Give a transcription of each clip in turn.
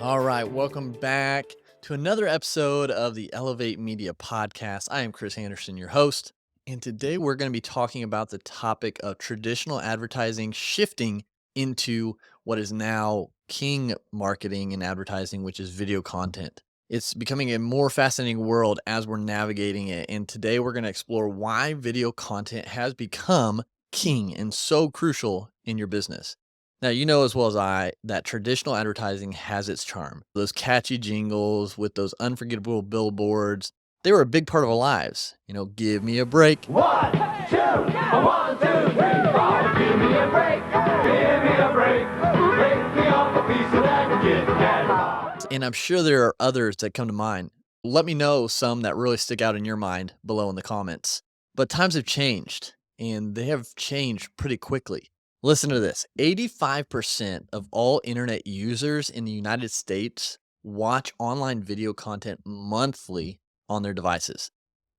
All right, welcome back to another episode of the Elevate Media Podcast. I am Chris Anderson, your host, and today we're going to be talking about the topic of traditional advertising shifting into what is now king marketing and advertising, which is video content. It's becoming a more fascinating world as we're navigating it, and today we're going to explore why video content has become king and so crucial in your business. Now, you know as well as I that traditional advertising has its charm. Those catchy jingles with those unforgettable billboards, they were a big part of our lives. Give me a break. One, two, one, two, three, four. Give me a break. Give me a break. Break me off a piece of that Kit Kat. And I'm sure there are others that come to mind. Let me know some that really stick out in your mind below in the comments. But times have changed, and they have changed pretty quickly. Listen to this. 85% of all internet users in the United States watch online video content monthly on their devices.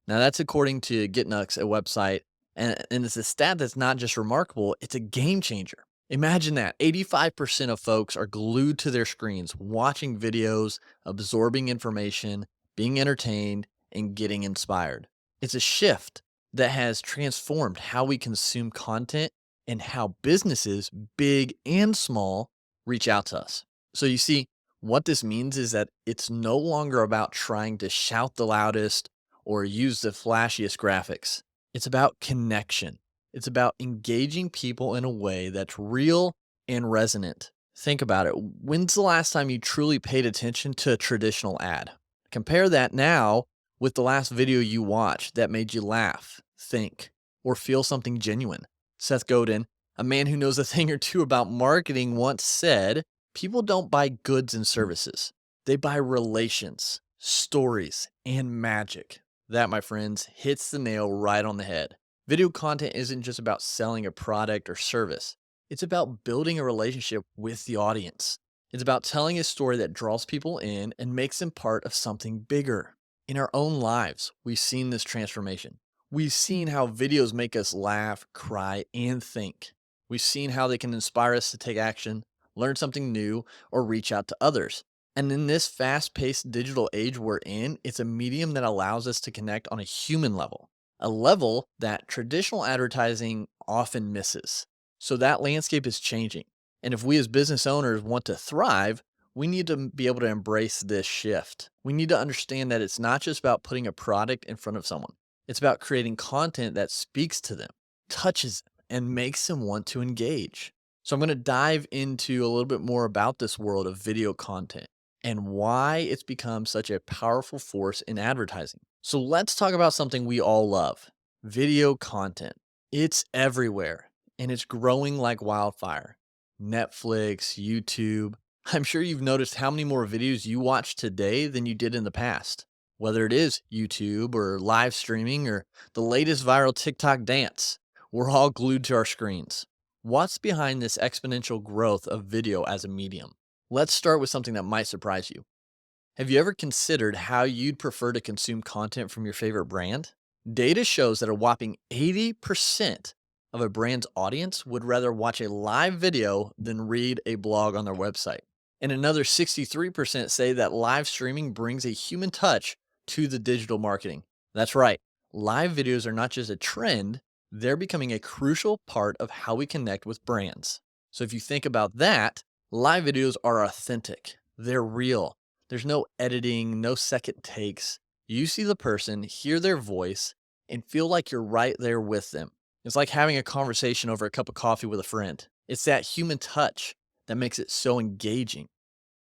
Now, that's according to GetNux, a website, and it's a stat that's not just remarkable, it's a game changer. Imagine that 85% of folks are glued to their screens, watching videos, absorbing information, being entertained, and getting inspired. It's a shift that has transformed how we consume content and how businesses, big and small, reach out to us. So you see, what this means is that it's no longer about trying to shout the loudest or use the flashiest graphics. It's about connection. It's about engaging people in a way that's real and resonant. Think about it. When's the last time you truly paid attention to a traditional ad? Compare that now with the last video you watched that made you laugh, think, or feel something genuine. Seth Godin, a man who knows a thing or two about marketing, once said, "People don't buy goods and services. They buy relations, stories, and magic." That, my friends, hits the nail right on the head. Video content isn't just about selling a product or service. It's about building a relationship with the audience. It's about telling a story that draws people in and makes them part of something bigger. In our own lives, we've seen this transformation. We've seen how videos make us laugh, cry, and think. We've seen how they can inspire us to take action, learn something new, or reach out to others. And in this fast-paced digital age we're in, it's a medium that allows us to connect on a human level, a level that traditional advertising often misses. So that landscape is changing. And if we as business owners want to thrive, we need to be able to embrace this shift. We need to understand that it's not just about putting a product in front of someone. It's about creating content that speaks to them, touches them, and makes them want to engage. So I'm going to dive into a little bit more about this world of video content and why it's become such a powerful force in advertising. So let's talk about something we all love, video content. It's everywhere, and it's growing like wildfire. Netflix, YouTube. I'm sure you've noticed how many more videos you watch today than you did in the past. Whether it is YouTube or live streaming or the latest viral TikTok dance, we're all glued to our screens. What's behind this exponential growth of video as a medium? Let's start with something that might surprise you. Have you ever considered how you'd prefer to consume content from your favorite brand? Data shows that a whopping 80% of a brand's audience would rather watch a live video than read a blog on their website. And another 63% say that live streaming brings a human touch to the digital marketing. That's right. Live videos are not just a trend, they're becoming a crucial part of how we connect with brands. So if you think about that, live videos are authentic. They're real. There's no editing, no second takes. You see the person, hear their voice, and feel like you're right there with them. It's like having a conversation over a cup of coffee with a friend. It's that human touch that makes it so engaging.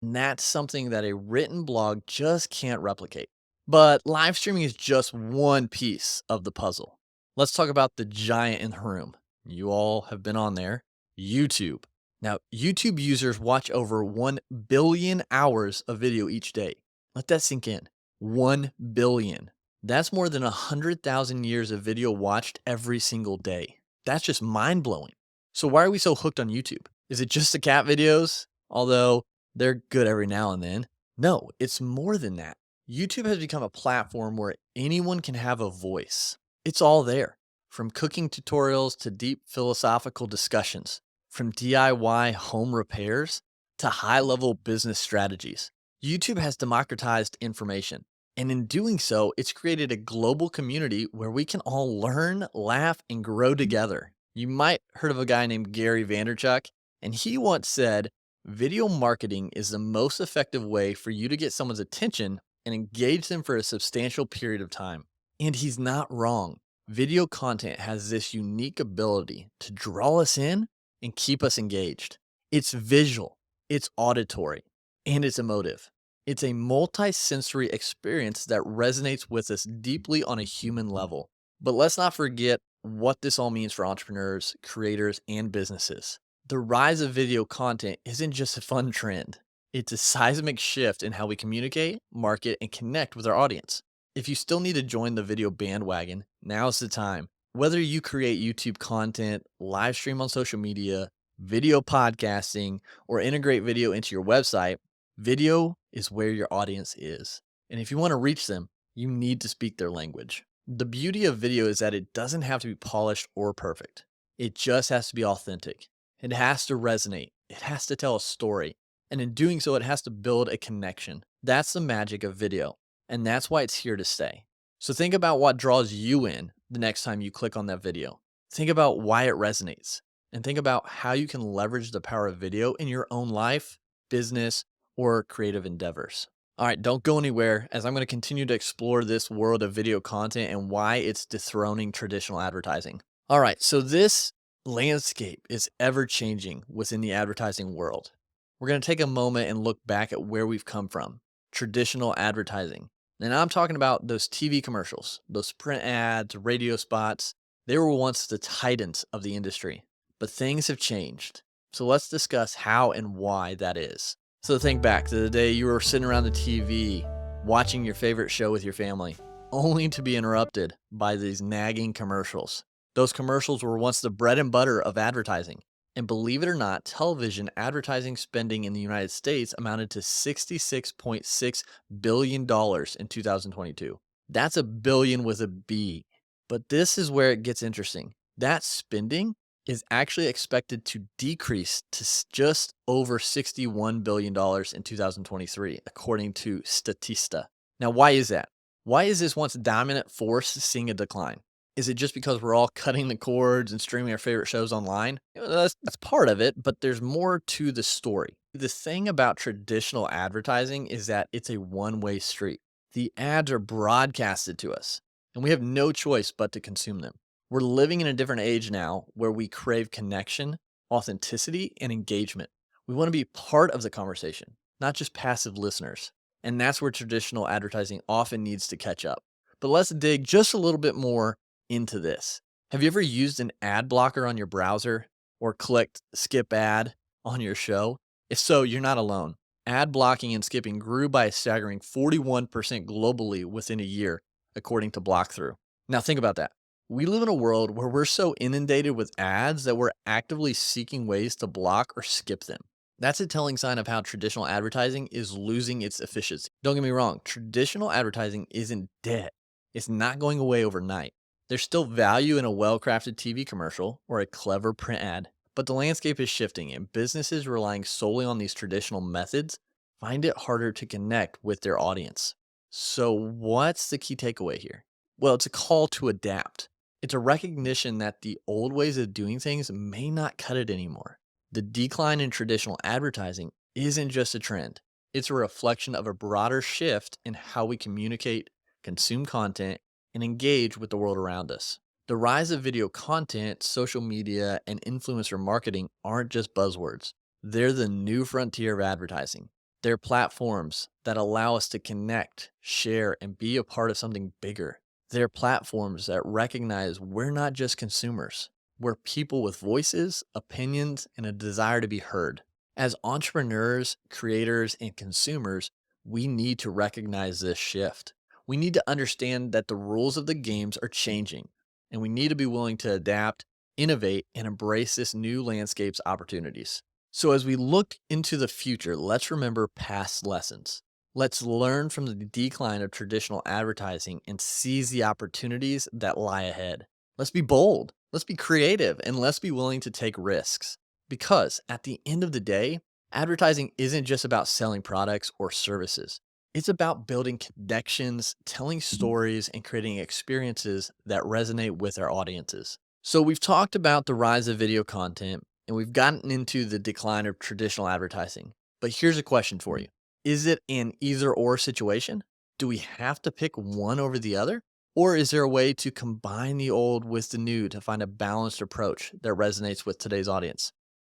And that's something that a written blog just can't replicate. But live streaming is just one piece of the puzzle. Let's talk about the giant in the room. You all have been on there, YouTube. Now, YouTube users watch over 1 billion hours of video each day. Let that sink in. 1 billion. That's more than 100,000 years of video watched every single day. That's just mind-blowing. So why are we so hooked on YouTube? Is it just the cat videos? Although they're good every now and then. No, it's more than that. YouTube has become a platform where anyone can have a voice. It's all there, from cooking tutorials to deep philosophical discussions, from DIY home repairs to high-level business strategies. YouTube has democratized information, and in doing so, it's created a global community where we can all learn, laugh, and grow together. You might heard of a guy named Gary Vaynerchuk, and he once said, "Video marketing is the most effective way for you to get someone's attention and engage them for a substantial period of time." And he's not wrong. Video content has this unique ability to draw us in and keep us engaged. It's visual, it's auditory, and it's emotive. It's a multi-sensory experience that resonates with us deeply on a human level. But let's not forget what this all means for entrepreneurs, creators, and businesses. The rise of video content isn't just a fun trend. It's a seismic shift in how we communicate, market, and connect with our audience. If you still need to join the video bandwagon, now's the time. Whether you create YouTube content, live stream on social media, video podcasting, or integrate video into your website, video is where your audience is. And if you want to reach them, you need to speak their language. The beauty of video is that it doesn't have to be polished or perfect. It just has to be authentic. It has to resonate. It has to tell a story. And in doing so, it has to build a connection. That's the magic of video. And that's why it's here to stay. So think about what draws you in the next time you click on that video. Think about why it resonates. And think about how you can leverage the power of video in your own life, business, or creative endeavors. All right, don't go anywhere as I'm going to continue to explore this world of video content and why it's dethroning traditional advertising. All right, so this landscape is ever changing within the advertising world. We're going to take a moment and look back at where we've come from. Traditional advertising. And I'm talking about those TV commercials, those print ads, radio spots. They were once the titans of the industry, but things have changed. So let's discuss how and why that is. So think back to the day you were sitting around the TV, watching your favorite show with your family, only to be interrupted by these nagging commercials. Those commercials were once the bread and butter of advertising. And believe it or not, television advertising spending in the United States amounted to $66.6 billion in 2022. That's a billion with a B. But this is where it gets interesting. That spending is actually expected to decrease to just over $61 billion in 2023, according to Statista. Now, why is that? Why is this once dominant force seeing a decline? Is it just because we're all cutting the cords and streaming our favorite shows online? That's part of it, but there's more to the story. The thing about traditional advertising is that it's a one-way street. The ads are broadcasted to us, and we have no choice but to consume them. We're living in a different age now where we crave connection, authenticity, and engagement. We want to be part of the conversation, not just passive listeners. And that's where traditional advertising often needs to catch up. But let's dig just a little bit more into this. Have you ever used an ad blocker on your browser or clicked skip ad on your show? If so, you're not alone. Ad blocking and skipping grew by a staggering 41% globally within a year, according to Blockthrough. Now think about that. We live in a world where we're so inundated with ads that we're actively seeking ways to block or skip them. That's a telling sign of how traditional advertising is losing its efficiency. Don't get me wrong, traditional advertising isn't dead. It's not going away overnight. There's still value in a well-crafted TV commercial or a clever print ad, but the landscape is shifting and businesses relying solely on these traditional methods find it harder to connect with their audience. So what's the key takeaway here? Well, it's a call to adapt. It's a recognition that the old ways of doing things may not cut it anymore. The decline in traditional advertising isn't just a trend. It's a reflection of a broader shift in how we communicate, consume content, and engage with the world around us. The rise of video content, social media, and influencer marketing aren't just buzzwords. They're the new frontier of advertising. They're platforms that allow us to connect, share, and be a part of something bigger. They're platforms that recognize we're not just consumers. We're people with voices, opinions, and a desire to be heard. As entrepreneurs, creators, and consumers, we need to recognize this shift. We need to understand that the rules of the games are changing, and we need to be willing to adapt, innovate, and embrace this new landscape's opportunities. So as we look into the future, let's remember past lessons. Let's learn from the decline of traditional advertising and seize the opportunities that lie ahead. Let's be bold, let's be creative, and let's be willing to take risks. Because at the end of the day, Advertising isn't just about selling products or services. It's about building connections, telling stories, and creating experiences that resonate with our audiences. So, we've talked about the rise of video content and we've gotten into the decline of traditional advertising. But here's a question for you. Is it an either or situation? Do we have to pick one over the other? Or is there a way to combine the old with the new to find a balanced approach that resonates with today's audience?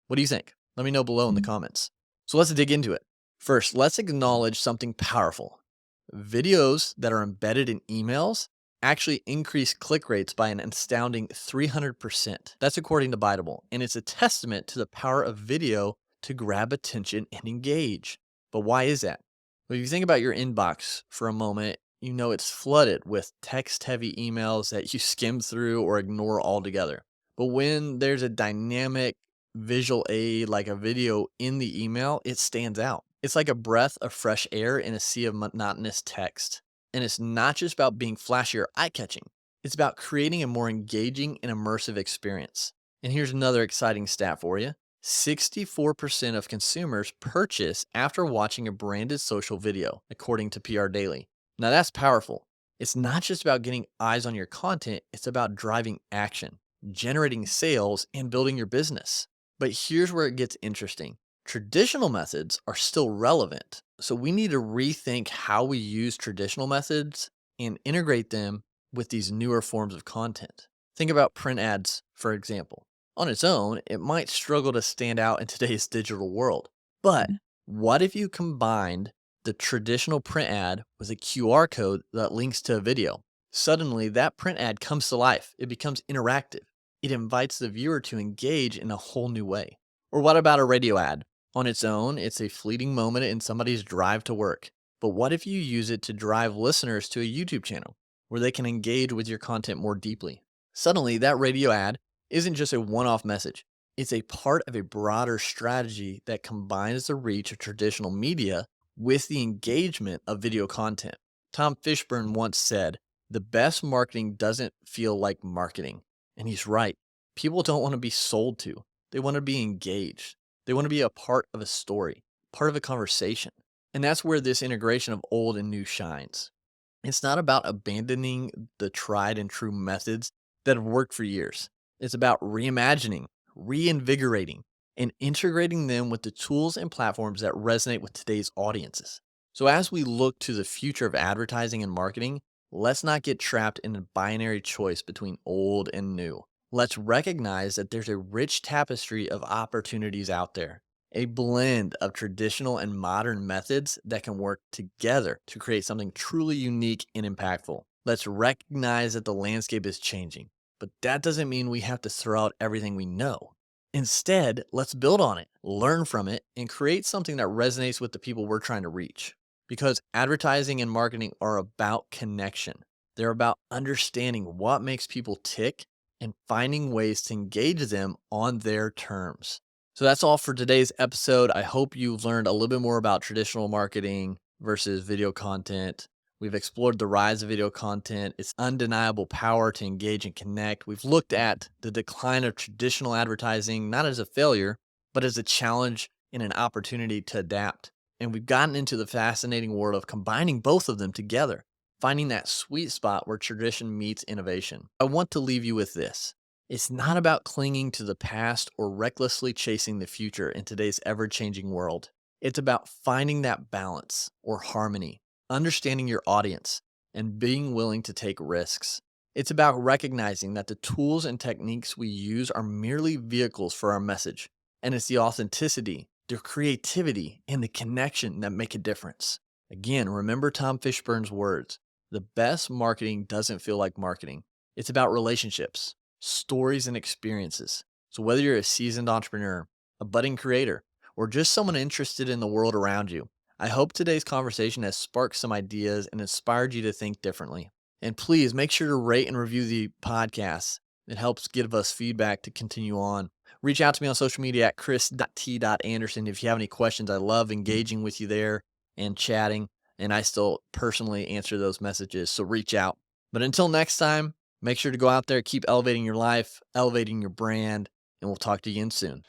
What do you think? Let me know below in the comments. So let's dig into it. First, let's acknowledge something powerful. Videos that are embedded in emails actually increase click rates by an astounding 300%. That's according to Biteable, and it's a testament to the power of video to grab attention and engage. But why is that? Well, if you think about your inbox for a moment, you know it's flooded with text-heavy emails that you skim through or ignore altogether. But when there's a dynamic visual aid like a video in the email, it stands out. It's like a breath of fresh air in a sea of monotonous text. And it's not just about being flashy or eye catching, it's about creating a more engaging and immersive experience. And here's another exciting stat for you: 64% of consumers purchase after watching a branded social video, according to PR Daily. Now that's powerful. It's not just about getting eyes on your content, it's about driving action, generating sales, and building your business. But here's where it gets interesting. Traditional methods are still relevant, so we need to rethink how we use traditional methods and integrate them with these newer forms of content. Think about print ads, for example. On its own, it might struggle to stand out in today's digital world. But what if you combined the traditional print ad with a QR code that links to a video? Suddenly, that print ad comes to life. It becomes interactive. It invites the viewer to engage in a whole new way. Or what about a radio ad? On its own, it's a fleeting moment in somebody's drive to work. But what if you use it to drive listeners to a YouTube channel where they can engage with your content more deeply? Suddenly, that radio ad isn't just a one off message, it's a part of a broader strategy that combines the reach of traditional media with the engagement of video content. Tom Fishburne once said, "The best marketing doesn't feel like marketing." And he's right. People don't want to be sold to, they want to be engaged. They want to be a part of a story, part of a conversation. And that's where this integration of old and new shines. It's not about abandoning the tried and true methods that have worked for years. It's about reimagining, reinvigorating, and integrating them with the tools and platforms that resonate with today's audiences. So, as we look to the future of advertising and marketing, let's not get trapped in a binary choice between old and new. Let's recognize that there's a rich tapestry of opportunities out there, a blend of traditional and modern methods that can work together to create something truly unique and impactful. Let's recognize that the landscape is changing, but that doesn't mean we have to throw out everything we know. Instead, let's build on it, learn from it, and create something that resonates with the people we're trying to reach. Because advertising and marketing are about connection. They're about understanding what makes people tick and finding ways to engage them on their terms. So that's all for today's episode. I hope you've learned a little bit more about traditional marketing versus video content. We've explored the rise of video content, its undeniable power to engage and connect. We've looked at the decline of traditional advertising, not as a failure, but as a challenge and an opportunity to adapt. And we've gotten into the fascinating world of combining both of them together, finding that sweet spot where tradition meets innovation. I want to leave you with this. It's not about clinging to the past or recklessly chasing the future in today's ever-changing world. It's about finding that balance or harmony, understanding your audience, and being willing to take risks. It's about recognizing that the tools and techniques we use are merely vehicles for our message, and it's the authenticity, the creativity, and the connection that make a difference. Again, remember Tom Fishburne's words: the best marketing doesn't feel like marketing. It's about relationships, stories, and experiences. So whether you're a seasoned entrepreneur, a budding creator, or just someone interested in the world around you, I hope today's conversation has sparked some ideas and inspired you to think differently. And please make sure to rate and review the podcast. It helps give us feedback to continue on. Reach out to me on social media at chris.t.anderson if you have any questions. I love engaging with you there and chatting, and I still personally answer those messages, so reach out. But until next time, make sure to go out there, keep elevating your life, elevating your brand, and we'll talk to you again soon.